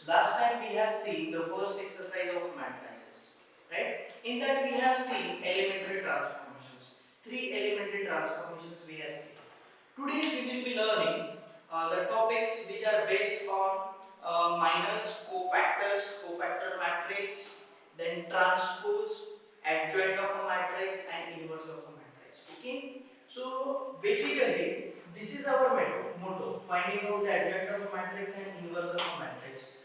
last time we have seen the first exercise of matrices, right? In that we have seen elementary transformations. Three elementary transformations we have seen. Today we will be learning the topics which are based on minors, cofactors, cofactor matrix, then transpose, adjoint of a matrix, and inverse of a matrix. Okay. So basically, this is our motto: finding out the adjoint of a matrix and inverse of a matrix.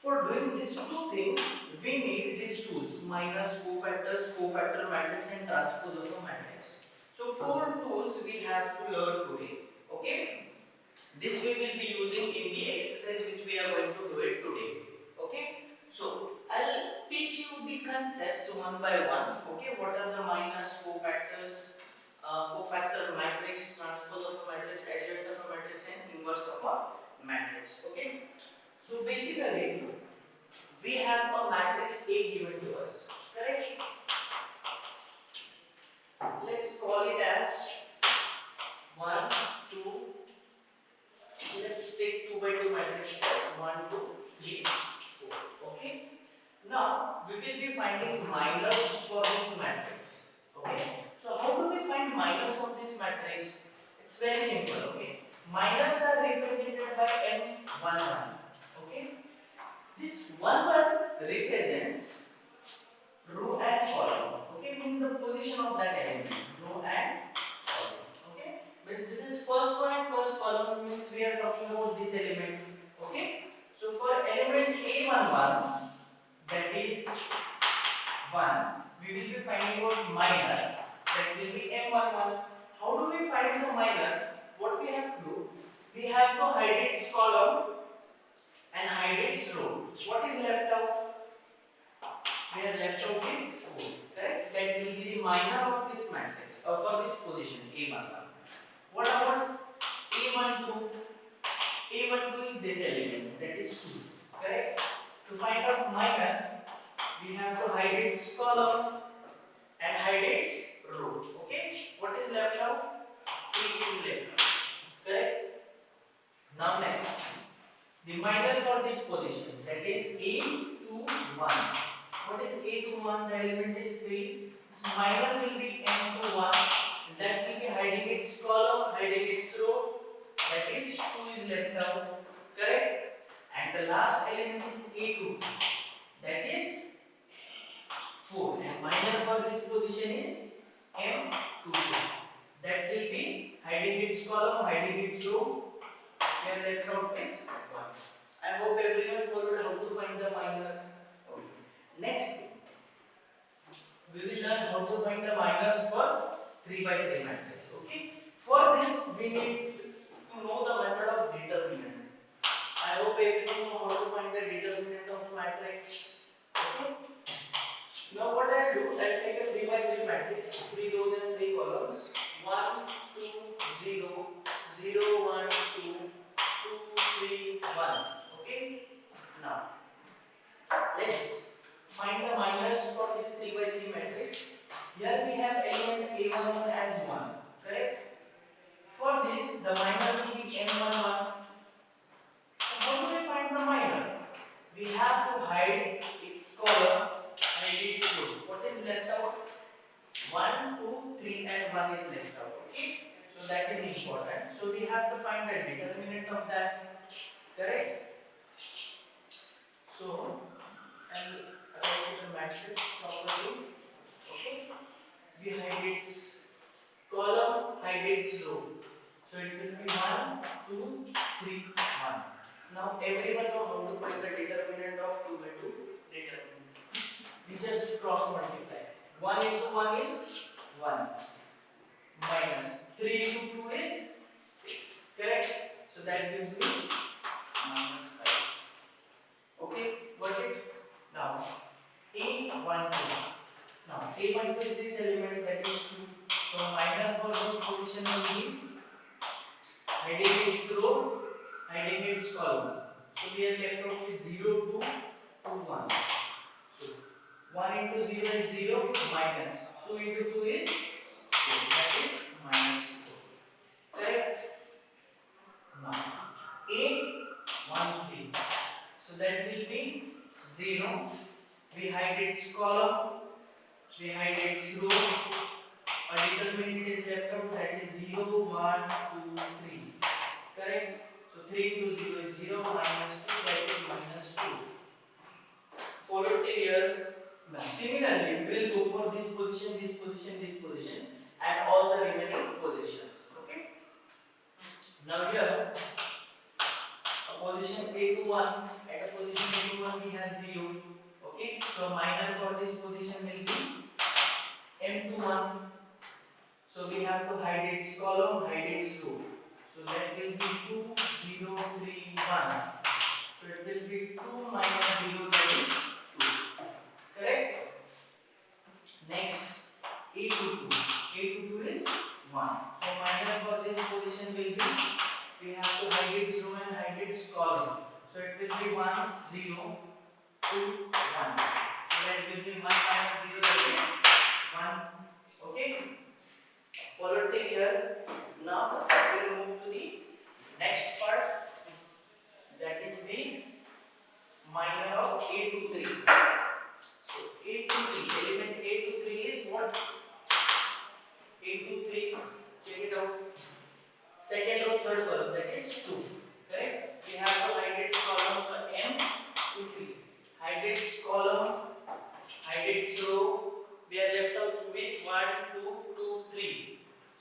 For doing these two things, we need these tools: minors, cofactors, cofactor matrix, and transpose of a matrix. So four tools we have to learn today. Okay. This we will be using in the exercise which we are going to do it today. Okay. So I'll teach you the concepts one by one. Okay. What are the minors, cofactors, cofactor matrix, transpose of a matrix, adjoint of a matrix, and inverse of a matrix. Okay. So basically, we have a matrix A given to us. Correct? Let's call it as 1, 2. Let's take 2 by 2 matrix first. 1, 2, 3, 4. Okay. Now we will be finding minors for this matrix. Okay. So how do we find minors of this matrix? It's very simple. Okay. Minors are represented by M11. Okay. This 1 represents row and column. Okay, means the position of that element. Row and column. Okay, means this is first row and first column, means we are talking about this element. Okay, so for element A11, that is 1, we will be finding out minor, that will be M11. How do we find the minor? What we have to do? We have to hide its column and hide its row. What is left out? We are left out with 4. Correct? That will be the minor of this matrix for this position A11. What about A12? A12 is this element, that is 2. Correct? To find out minor, we have to hide its column and hide its row. Okay? What is left out? 3 is left out. Correct? Now next, the minor for this position, that is A21. What is A21? The element is 3. Its minor will be M21. That will be hiding its column, hiding its row. That is 2 is left out. Correct? And the last element is A2. That is 4. And minor for this position is M22. That will be hiding its column, hiding its row. We are left out with 1. I hope everyone followed how to find the minor. Okay. Next, we will learn how to find the minors for 3 by 3 matrix. Okay. For this, we need to know the method of determinant. I hope everyone know how to find the determinant of a matrix. Okay. Now what I'll do, I'll take a 3 by 3 matrix, 3 rows and 3 columns. 1, 2, 0, 0, 1, 2, 2, 3, 1. Okay. Now, let's find the minors for this 3 by 3 matrix. Here we have element A11 as 1. Correct? For this, the minor will be M11. So how do we find the minor? We have to hide its column and its row. What is left out? 1, 2, 3 and 1 is left out. Okay? So that is important. So we have to find the determinant of that. Correct? So I'll write the matrix properly. Okay? We hide its column, hide its row. So it will be 1, 2, 3, 1. Now everyone know how to find the determinant of 2 by 2 determinant. We just cross multiply. 1 into 1 is 1. Minus 3 into 2 is 6. Correct? So that gives me minus 5. Okay, got it? Now A12. Now A12 is this element, that is 2. So minor for this position will be hiding its row, hiding its column. So we are left out with 0, 2, 2, 1. So 1 into 0 is 0, minus 2 into 2 is 4. That is minus 4. Correct? Now A13. So that will be 0. We hide its column, we hide its row. A determinant is left out, that is 0, 1, 2, 3. Correct? So 3 into 0 is 0, minus 2, that is minus 2. Followed till here. Now, similarly, we will go for this position, this position, this position, and all the remaining positions. Okay? Now here, a position A to 1, at a position A to 1 we have 0. Okay? So minor for this position will be M to 1. So we have to hide its column, hide its row. So that will be 2, 0, 3, 1. So it will be 2 minus 0, that is 2. Correct? Next, A to 2. A to 2 is 1. So minor for this position will be, we have to hide its row and hide its column. So it will be 1, 0, 2, 1. So that will be 1 minus 0, that is 1. Okay? Followed till here. Now we will move to the next part, that is the minor of A to 3. So A to 3, element A to 3 is what? A to 3, check it out. Second row, third column, that is 2. Correct? We have to hide its column, so M to 3. Hide its column, hide its row. We are left out with 1, 2, 2, 3.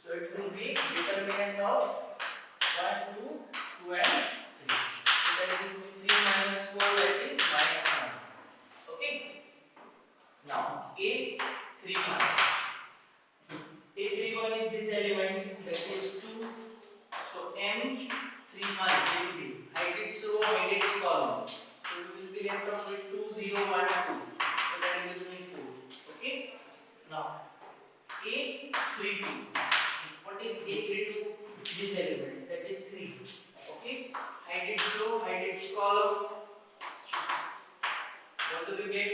So it will be determinant of 1, 2, 2 and 3. So that is 3 minus 4, that is minus 1. Okay? Now A31. A31 is this element, that is 2. So M31 will be hide its row, hide its column. So we will be left out with 2, 0, 1, 2. So that gives me 4. Okay? Now A32. What is A32? This element, that is 3. Okay? Hide its row, hide its column. What do we get?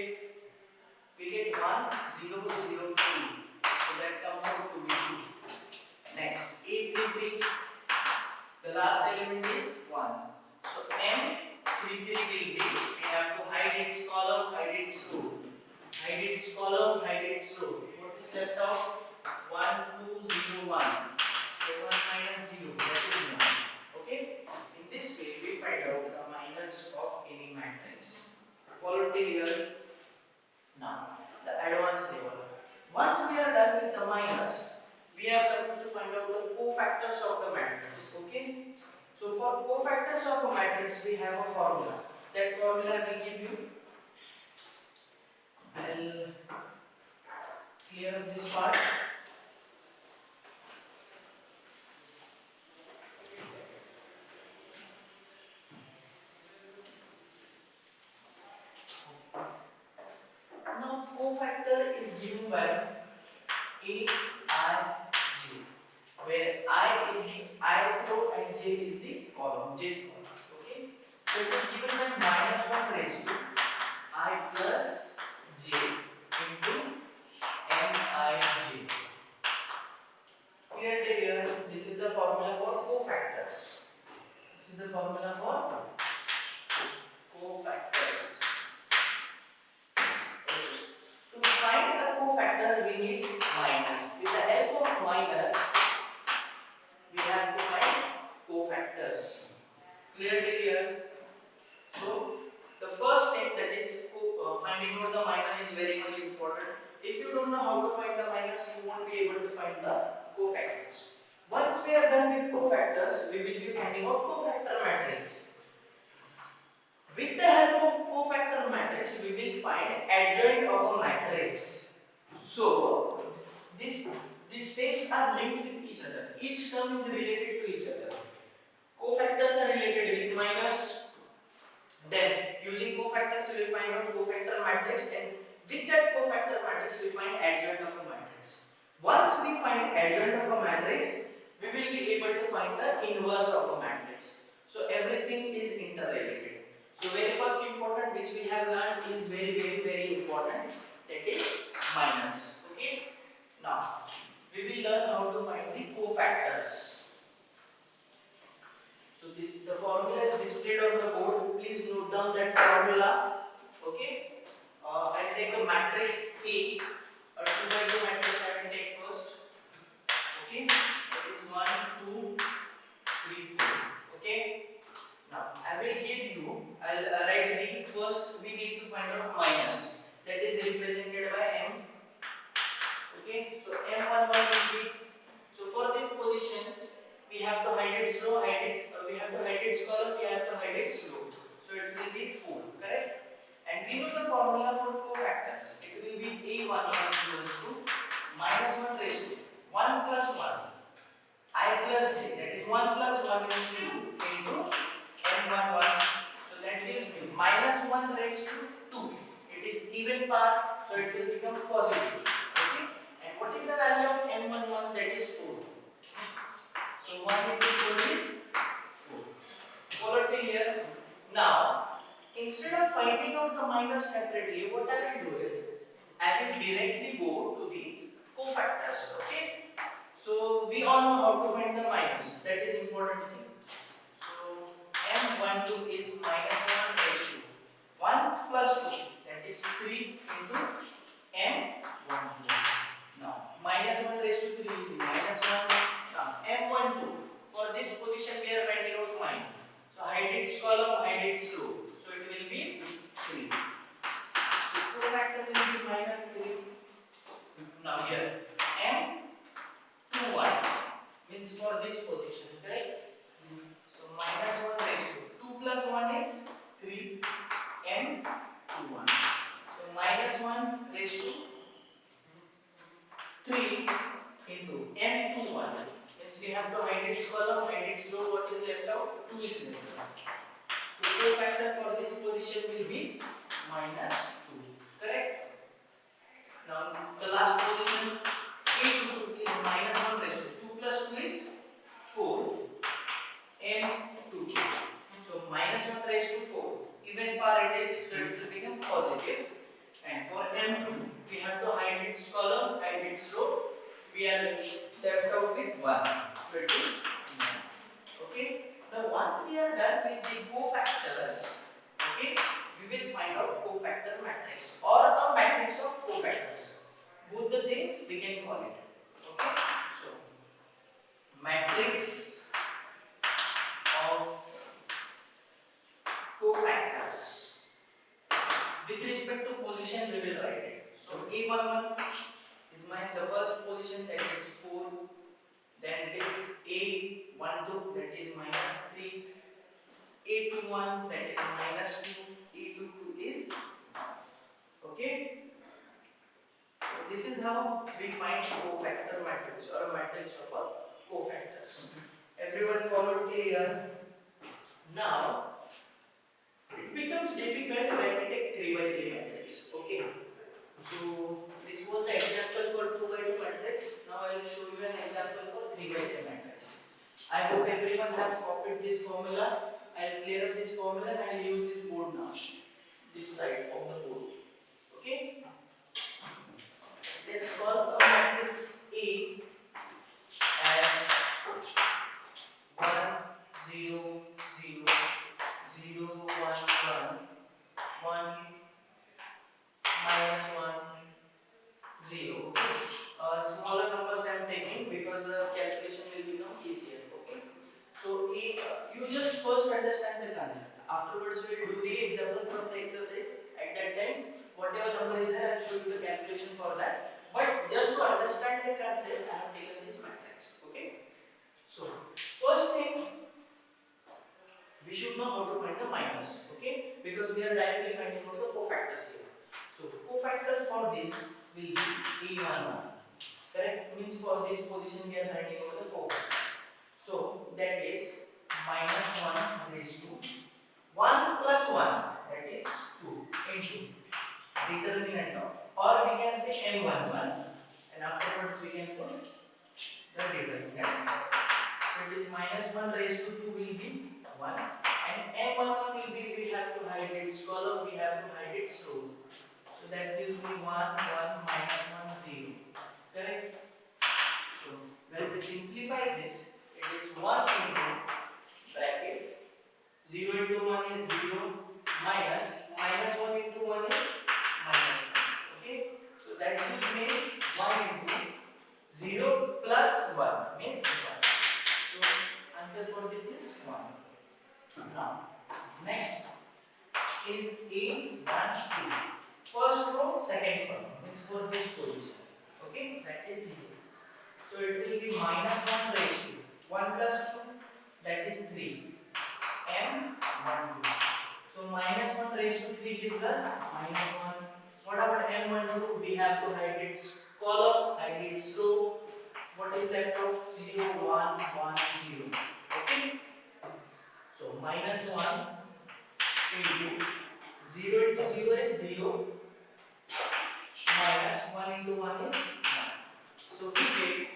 We get 1, 0, 0, 2. So that comes out to be 2. Next, A33. The last element is 1. So M33 will be, we have to hide its column, hide its row. Hide its column, hide its row. What is left out? 1, 2, 0, 1. So 1 minus 0, that is 1. Okay? In this way, we find out the minors of any matrix. Follow till here. Now, the advanced level. Once we are done with the minors, we are supposed to find out the cofactors of the matrix. Okay? So for cofactors of a matrix, we have a formula. That formula will give you. I'll clear up this part. Now, cofactor is given by A, I, J, where I is the ith row and J is the column, J column. Okay? So it is given by minus 1 raised to I plus J into Mij. Clear till here? This is the formula for cofactors. This is the formula for cofactors. To find a cofactor, we need minor. With the help of minor, we have to find cofactors. Clear till here? So, the first step, that is finding out the minor, is very much important. If you don't know how to find the minors, you won't be able to find the cofactors. Once we are done with cofactors, we will be finding out cofactor matrix. With the help of cofactor matrix, we will find adjoint of a matrix. So, these steps are linked with each other. Each term is related to each other. Cofactors are related with minors. Then, using cofactors, we will find out cofactor matrix, and with that cofactor matrix, we find adjoint of a matrix. Once we find adjoint of a matrix, we will be able to find the inverse of a matrix. So everything is interrelated. So very first important which we have learned is very important, that is minors. Okay? Now, we will learn how to find the cofactors. So the formula is displayed on the board. Please note down that formula. formula. Okay, I'll take a matrix A, a 2 by 2 matrix I will take first. Okay, that is 1, 2, 3, 4. Okay, now I will give you, I'll write the first, we need to find out minus, that is represented by M. Okay, so M11 will be, so for this position we have to hide its row, we have to hide its column, we have to hide its row. So it will be 4, correct? And we know the formula for cofactors. It will be A11 equals to minus 1 raised to 1 plus 1 I plus j, that is 1 plus 1 is 2 into M11. So that gives me minus 1 raised to 2. It is even part, so it will become positive. Okay? And what is the value of M11? That is 4. So 1 into 4 is 4. Follow till here. Now, instead of finding out the minors separately, what I will do is, I will directly go to the cofactors. Okay? So we all know how to find the minus. That is important thing. So M12 is minus 1 raised to 1 plus 2. That is 3 into M12. Now minus 1 raised to 3 is minus 1. Now M12. For this position we are finding out minus. So hide its column, hide its row. So it will be 3. So cofactor will be minus 3. Now here M21 means for this position, correct? So minus 1 raised to 2 plus 1 is 3 M21. So minus 1 raised to 3 into M21 means we have to hide its column, hide its row. What is left out? 2 is left out. So cofactor for this position will be minus 2, correct? Now the last position A22 is minus 1 raised to 2 plus 2 is 4 M22. So minus 1 raised to 4. Even part it is, so it will become positive. And for M2, we have to hide its column, hide its row. We are left out with 1. So it is 1. Okay. Now once we are done with the cofactors, okay, we will find out cofactor matrix or a matrix of cofactors. Both the things we can call it. Okay. So matrix of cofactors. With respect to position, we will write it. So A11 is the first position, that is 4. Then it is A12, that is minus 3. A21, that is minus 2. A22 is 1. Okay. So this is how we find cofactor matrix or a matrix of a cofactors. Everyone followed till here. Now it becomes difficult when we take 3 by 3 matrix. Okay. So this was the example for 2 by 2 matrix. Now I will show you an example for 3 by 3 matrix. I hope everyone have copied this formula. I will clear up this formula and I will use this board now. This side of the board. Okay. Let's call a matrix A as 1 0 0 0 1 1 1 minus 1 0. Smaller numbers I am taking because calculation will become easier. Okay. So you just first understand the concept. Afterwards we will do the example from the exercise. At that time, whatever number is there, I will show you the calculation for that. But just to understand the concept, I have taken this matrix. Okay. So first thing, we should know how to find the minors. Okay, because we are directly finding out the cofactors here. So cofactor for this will be A11. Correct? Means for this position we are finding out the cofactor. So that is minus 1 raised to 1 plus 1, that is 2 into determinant of, or we can say M11, and afterwards we can put the determinant. So it is minus 1 raised to 2 will be 1, and M11 will be, we have to hide its column, we have to hide its row. So that gives me 1 minus 1 0. Correct? So when we simplify this, it is 1 into bracket 0 into 1 is 0 minus is A1, 2. First row, second column means for this position. Okay, that is 0. So it will be minus 1 raised to 1 plus 2, that is 3. M 1 2. So minus 1 raised to 3 gives us minus 1. What about M12? We have to hide its column, hide its row. What is left out? 0, 1, 1, 0. Okay. So minus 1 into 0 into 0 is 0. Minus 1 into 1 is 1. So we get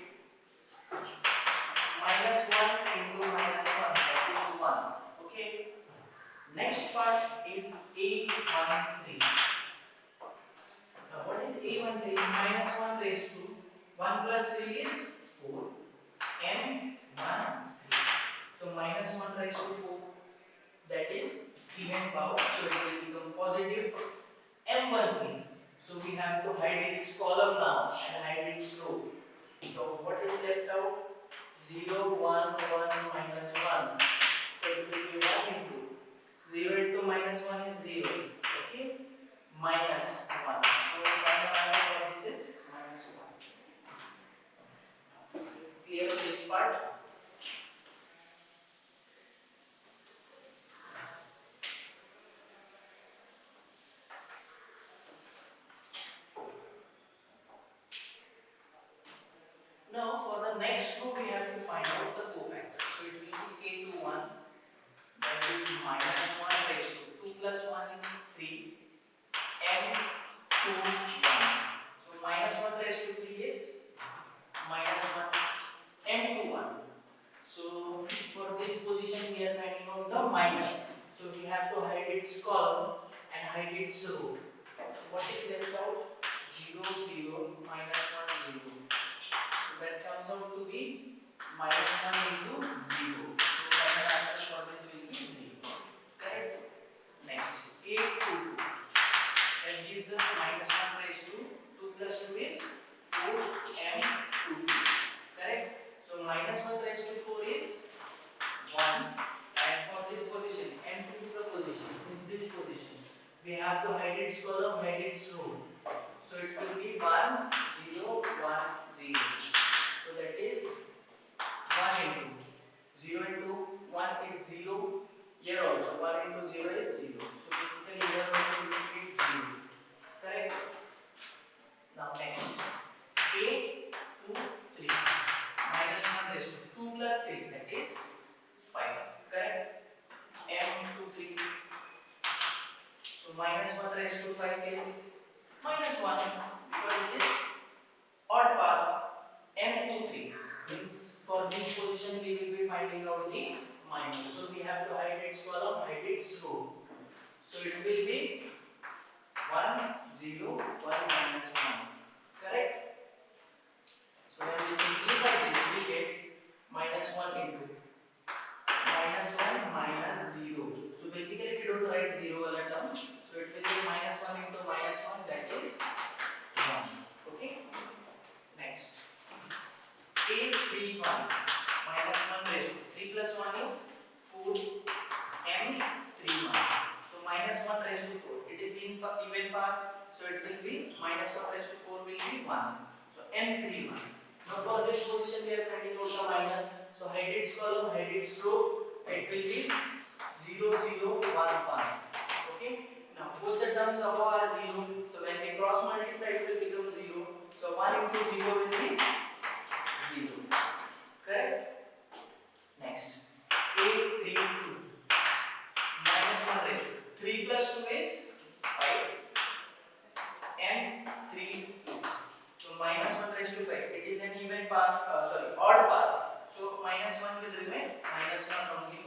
minus 1 into minus 1, that is 1. Okay. Next part is A13. Now what is A13? Minus 1 raised to 1 plus 3 is 4. M 1 3. So minus 1 raised to 4, that is even power. So it will become positive M13. So we have to hide its column now and hide its row. So what is left out? 0, 1, 1, minus 1. So it will be 1 into 0 into minus 1 is 0. Okay? Minus 1. So final answer for this is minus 1. Clear this part? Now for the next row we have to find out the cofactors. So it will be A21, that is minus 1 raised to 2 plus 1 is 3. M21. So minus 1 raised to 3 is minus 1. M21. So for this position we are finding out the minor. So we have to hide its column and hide its row. So what is left out? 0, 0, minus 1, 0. So that comes out to be minus 1 into 0. So final answer for this will be 0. Correct? Next, A22. That gives us minus 1 raised to 2 plus 2 is 4 M22. Correct? So minus 1 raised to 4 is 1. And for this position, M2 to the position is this position. We have to hide its column, hide its row. So it will be 1, 0, 1, 0. So that is 1 into 0 into 1 is 0. Here also 1 into 0 is 0. So basically here also we will get 0. Correct? Now next, A 2, 3. Minus 1 raised to 2 plus 3, that is 5. Correct? M 2, 3. So minus 1 raised to 5 is minus 1 because it is odd power. M 2, 3 means for this position we will be finding out the minus. So we have to hide its column, hide its row. So it will be 1, 0, 1, minus 1. Correct? So when we simplify this, we get minus 1 into minus 1 minus 0. So basically we don't write 0 all the term. So it will be minus 1 into minus 1, that is 1. Okay? Next. A31 minus 1 raised to 3 plus 1 is 4 M31. So minus 1 raised to 4. It is in even part. So it will be minus 1 raised to 4 will be 1. So M31. Now for this position we are finding out the minor. So hide its column, hide its row. It will be 0, 0, 1, 1. Okay. Now both the terms above are 0. So when they cross multiply it will become 0. So 1 into 0 will be 0. Correct? Next. A32. Minus 1 raised to 3 plus 2 is 5. M32. So minus 1 raised to 5. It is an even part, odd part. So minus 1 will remain minus 1 only.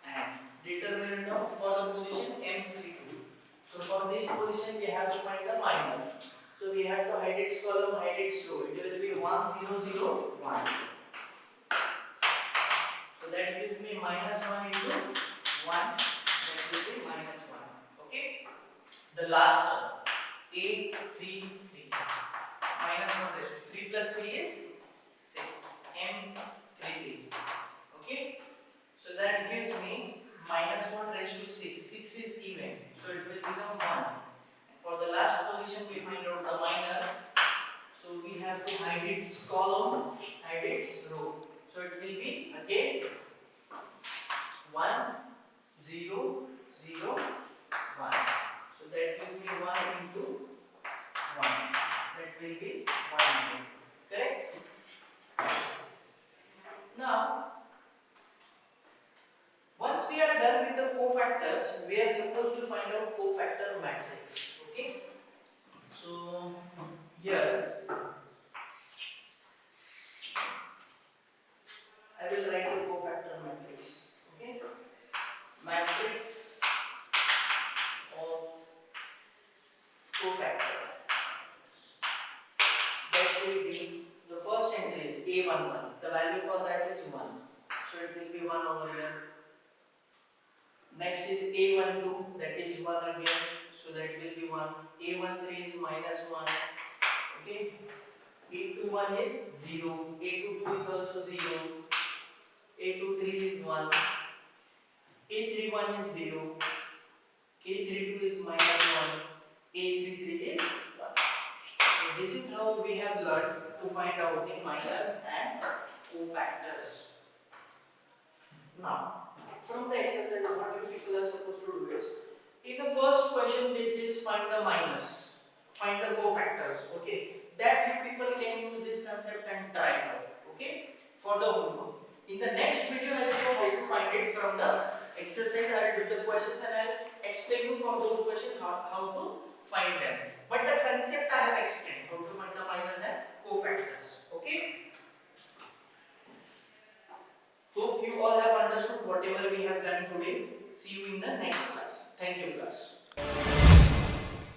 And determinant of for the position M32. So for this position we have to find the minor. So we have to hide its column, hide its row. It will be 1, 0, 0, 1. So that gives me minus 1 into 1. That will be minus 1. Okay. The last term. A33. Minus 1 raised to 3 plus 3 is 6. M33. Okay. So that gives me minus 1 raised to 6. 6 is even. So it will become 1. And for the last position we find out the minor. So we have to hide its column, hide its row. So it will be again 1, 0, 0, 1. So that gives me 1 into 1. That will be 1. Correct? Now, once we are done with the cofactors, we are supposed to find out cofactor matrix. Okay? So here I will write the cofactor matrix. Okay? Matrix of cofactor. That will be the first entry is A11. The value for that is 1. So it will be 1 over here. Next is A12, that is 1 again. So that will be 1. A13 is minus 1. Okay. A21 is 0. A22 is also 0. A23 is 1. A31 is 0. A32 is minus 1. A33 is 1. So this is how we have learned to find out the minors and cofactors. Now, from the exercise, what you people are supposed to do is, in the first question, this is find the minors, find the cofactors. Okay, that you people can use this concept and try it out. Okay, for the homework. In the next video, I will show how to find it from the exercise. I will do the questions and I will explain you from those questions how to find them. But the concept I have explained, how to find the minors and cofactors. Okay. Hope you all have understood whatever we have done today. See you in the next class. Thank you, class.